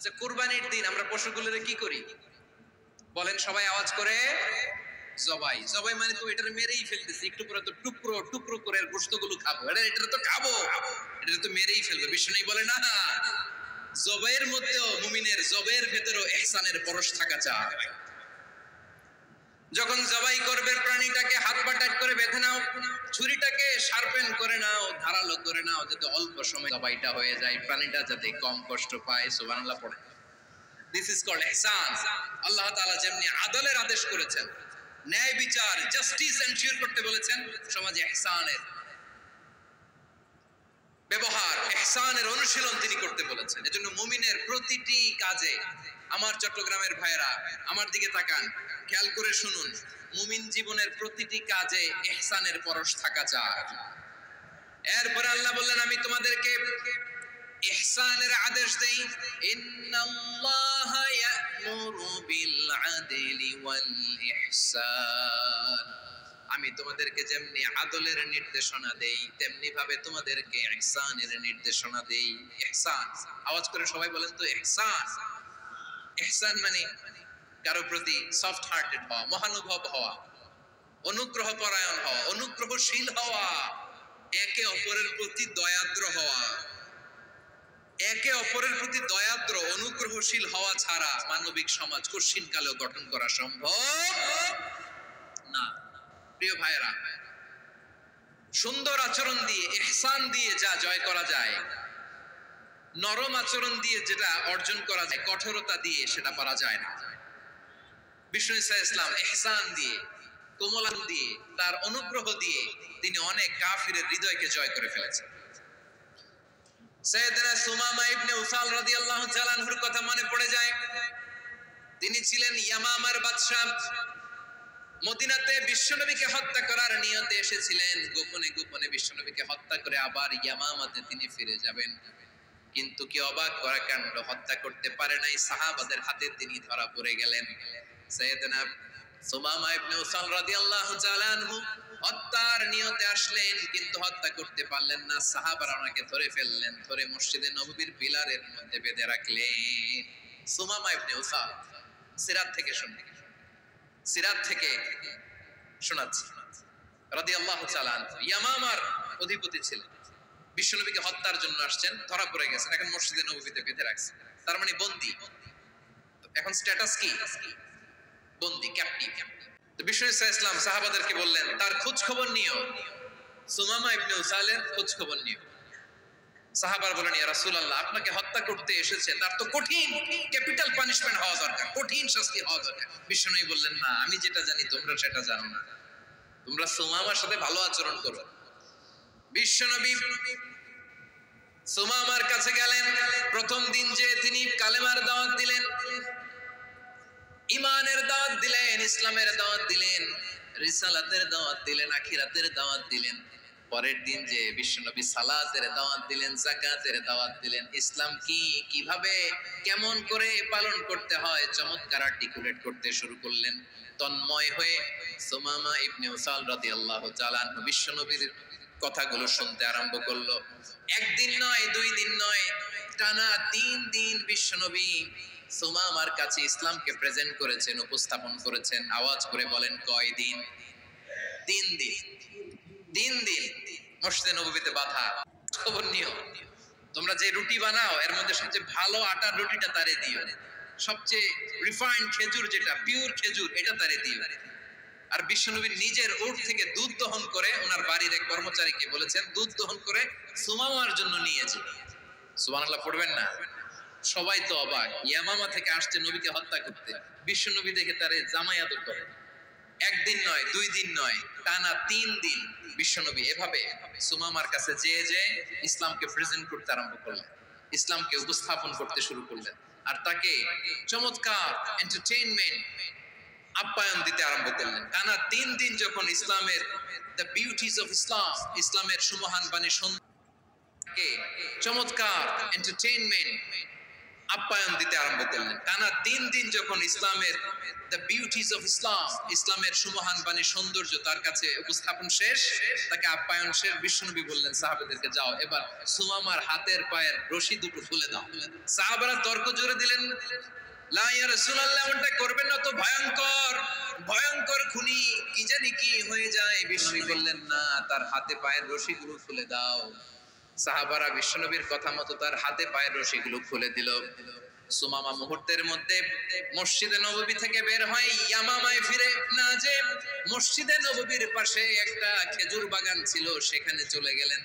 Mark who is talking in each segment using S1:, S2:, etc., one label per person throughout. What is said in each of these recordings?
S1: আচ্ছা, কুরবানির দিন আমরা পশুগুলোর কি করি বলেন সবাই আওয়াজ করে? জবাই। জবাই মানে তো এটারে মেরেই ফেলতেছি, একটু পরে তো টুকরো টুকরো করে গোশতগুলো খাবো, এটা তো খাবো, এটা তো মেরেই ফেলবো। বিষ্ণু বলে না, জবাইয়ের মধ্যেও মুমিনের জবাইয়ের ভেতরেও ইহসানের পরশ থাকা চাই। যখন জবাই করবে প্রাণীটাকে হাত পা টাইট করে বেঁধে নাও, ছুরিটাকে শার্পেন করে নাও, ধারালো করে নাও, যাতে অল্প সময় জবাইটা হয়ে যায়, প্রাণীটা যাতে কম কষ্ট পায়। সুবহানাল্লাহ পড়ে। দিস ইজ কল্ড ইহসান। আল্লাহ তাআলা যেমনি আদলের আদেশ করেছেন, ন্যায় বিচার জাস্টিস এনশিওর করতে বলেছেন, সমাজে ইহসানের ব্যবহার, ইহসানের অনুশীলন তিনি করতে বলেছেন। এজন্য মুমিনের প্রতিটি কাজে, আমার চট্টগ্রামের ভাইরা আমার দিকে তাকান, খেয়াল করে শুনুন, মুমিন জীবনের প্রতিটি কাজে ইহসানের পরশ থাকা চাই। এরপর আল্লাহ বললেন, আমি তোমাদেরকে ইহসানের আদেশ দেই। ইন্নাল্লাহা ইয়া'মুরু বিল আদলি ওয়াল ইহসান। আমি তোমাদেরকে যেমনি আদলের নির্দেশনা দেই, তেমনি ভাবে তোমাদেরকে ইহসানের নির্দেশনা দেই। ইহসান, আওয়াজ করে সবাই বলেন তো ইহসান। ইহসান মানে কারো প্রতি সফট হার্টেড হওয়া, মহানুভব হওয়া, অনুগ্রহ পরায়ণ হওয়া, অনুগ্রহশীল হওয়া, একে অপরের প্রতি দয়াদ্র হওয়া। একে অপরের প্রতি দয়াদ্র অনুগ্রহশীল হওয়া ছাড়া মানবিক সমাজ কঠিনকালেও গঠন করা সম্ভব না। প্রিয় ভাইরা, সুন্দর আচরণ দিয়ে, ইহসান দিয়ে যা জয় করা যায়, নরম আচরণ দিয়ে যেটা অর্জন করা যায়, কঠোরতা দিয়ে সেটা পারা যায় না। বিষ্ণু ইসলাম ইহসান দিয়ে, কোমলান দিয়ে, তার অনুগ্রহ দিয়ে তিনি অনেক কাফিরের হৃদয়কে জয় করে ফেলেছেন। সাইয়েদনা সুমামা ইবনে উসাল রাদিয়াল্লাহু তাআলা আনহুর কথা মনে পড়ে যায়। তিনি ছিলেন ইয়ামামার বাদশা। মদিনাতে বিশ্বনবীকে হত্যা করার নিয়তে এসেছিলেন, গোপনে গোপনে বিশ্বনবীকে হত্যা করে আবার ইয়ামামাতে তিনি ফিরে যাবেন। কিন্তু কি অবাক করা কাণ্ড, হত্যা করতে পারে নাই, সাহাবাদের হাতে তিনি ধরা পড়ে গেলেন। সাইয়েদনা সুমামা ইবনে উসাল রাদিয়াল্লাহু তাআলা আনহু হত্যার নিয়তে আসলেন, কিন্তু হত্যা করতে পারলেন না। সাহাবারা ওনাকে ধরে ফেললেন, ধরে মসজিদে নববীর পিলারের মধ্যে বেঁধে রাখলেন। সুমামা ইবনে উসাল, সিরাত থেকে শুনলেন, সিরাত থেকে শোনাচ্ছি, রাদিয়াল্লাহু তাআলা আনহু ইয়ামামার অধিপতি ছিলেন, বিশ্বনবীকে হত্যার জন্য আসছেন, ধরা পড়ে গেছেন, এখন মসজিদে নববীতে বেঁধে রাখছেন, তার মানে বন্দী। এখন স্ট্যাটাস কি? বন্দী, ক্যাপটিভ। তো বিষ্ণু ইসলাম সাহাবাদেরকে বললেন, তার খোঁজ খবর নিও, সুমামা ইবনে উসালের খোঁজ খবর নিও। সাহাবারা বলেন, ইয়া রাসূলুল্লাহ, আপনাকে হত্যা করতে এসেছে, তার তো কঠিন ক্যাপিটাল পানিশমেন্ট হওয়া দরকার, কঠিন শাস্তি হওয়া দরকার। বিষ্ণু বললেন, না, আমি যেটা জানি তোমরা সেটা জানো না, তোমরা সুমামার সাথে ভালো আচরণ করো। বিশ্বনবী সুমামার কাছে গেলেন। প্রথম দিন যে তিনি কালেমার দাওয়াত দিলেন, ইমানের দাওয়াত দিলেন, ইসলামের দাওয়াত দিলেন, রিসালাতের দাওয়াত দিলেন, আখিরাতের দাওয়াত দিলেন। পরের দিন যে বিশ্বনবী সালাতের দাওয়াত দিলেন, যাকাতের দাওয়াত দিলেন, ইসলাম কি, কিভাবে, কেমন করে পালন করতে হয় চমৎকার আর্টিকুলেট করতে শুরু করলেন। তন্ময় হয়ে সুমামা ইবনে উসাল রাদিয়াল্লাহু তাআলা আনহু বিশ্বনবীর কথাগুলো শুনতে আরম্ভ করলো। একদিন নয়, দুই দিন নয়, টানা 3 দিন বিশ্বনবী সুমামার কাছে ইসলামকে প্রেজেন্ট করেছেন, উপস্থাপন করেছেন। আওয়াজ করে বলেন, কয় দিন? 3 দিন। 3 দিন মসজিদে নববীতে বাঁধা। খবর নিও, তোমরা যে রুটি বানাও এর মধ্যে সবচেয়ে ভালো আটার রুটিটা তারে দিও, সবচেয়ে রিফাইন্ড খেজুর, যেটা পিওর খেজুর, এটা তারে দিও। আর বিশ্বনবী নিজের উট থেকে দুধ দহন করে ওনার বাড়ির এক কর্মচারীকে বলেছেন, দুধ দহন করে সুমামার জন্য নিয়েছে। সুবহানাল্লাহ পড়বেন না? সবাই তো অবাক, ইয়ামামা থেকে আসছে নবীকে হত্যা করতে, বিশ্বনবী দেখে তারে জামাই আদর করে। একদিন নয়, দুই দিন নয়, টানা 3 দিন বিশ্বনবী এভাবে সুমামার কাছে যেয়ে যে ইসলামকে প্রেজেন্ট করতে আরম্ভ করলেন, ইসলামকে উপস্থাপন করতে শুরু করলেন, আর তাকে চমৎকার এন্টারটেইনমেন্ট, আপ্যায়ন দিতে আরম্ভ করলেন। টানা 3 দিন যখন ইসলামের দ্য বিউটিজ অফ ইসলাম, ইসলামের সুমহান বাণী সৌন্দর্যকে চমৎকার এন্টারটেইনমেন্ট, আপ্যায়ন দিতে আরম্ভ করলেন। টানা 3 দিন যখন ইসলামের দ্য বিউটিজ অফ ইসলাম, ইসলামের সুমহান বাণী সৌন্দর্য তার কাছে উপস্থাপন শেষ, তাকে আপ্যায়ন শেষ, বিশ্বনবী বললেন সাহাবাদেরকে, যাও এবার সুমামার হাতের পায়ের রশি দুটো খুলে দাও। সাহাবারা তর্ক জোরে দিলেন, লা ইয়া রাসূলুল্লাহ, এমনটা করবেন না, তো ভয়ঙ্কর ভয়ঙ্কর খুনি, কি জানি কি হয়ে যায়। বিশ্বনবী বললেন, না, তার হাতে পায়ের রশিগুলো খুলে দাও। সাহাবারা বিশ্বনবীর কথা মতো তার হাতে পায়ের রশিগুলো খুলে দিল। সুমামা মুহূর্তের মধ্যে মসজিদে নববী থেকে বের হয় ইয়ামামায় ফিরে না যে মসজিদে নববীর পাশে একটা খেজুর বাগান ছিল, সেখানে চলে গেলেন।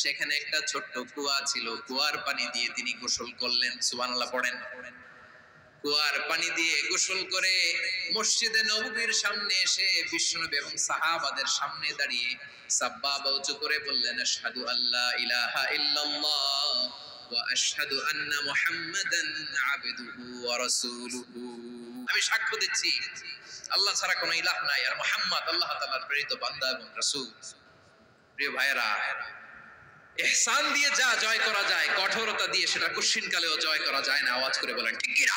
S1: সেখানে একটা ছোট্ট কুয়া ছিল, কুয়ার পানি দিয়ে তিনি গোসল করলেন। সুবহানাল্লাহ পড়েন। কুয়ার পানি দিয়ে গোসল করে মসজিদে নববীর সামনে এসে বিশ্বনবী এবং সাহাবাদের সামনে দাঁড়িয়ে সাব্বাবা উঁচু করে বললেন, আশহাদু আল্লা ইলাহা ইল্লাল্লাহ ওয়া আশহাদু আন্না মুহাম্মাদান আবদুহু ওয়া রাসূলুহু। আমি সাক্ষ্য দিচ্ছি আল্লাহ ছাড়া কোনো ইলাহ নাই, আর মুহাম্মদ আল্লাহ তাআলার প্রেরিত বান্দা এবং রাসূল। প্রিয় ভাইয়েরা, ইহসান দিয়ে যা জয় করা যায়, কঠোরতা দিয়ে সেটা কুশ্চিনকালেও জয় করা যায় না। আওয়াজ করে বলেন ঠিক কি না?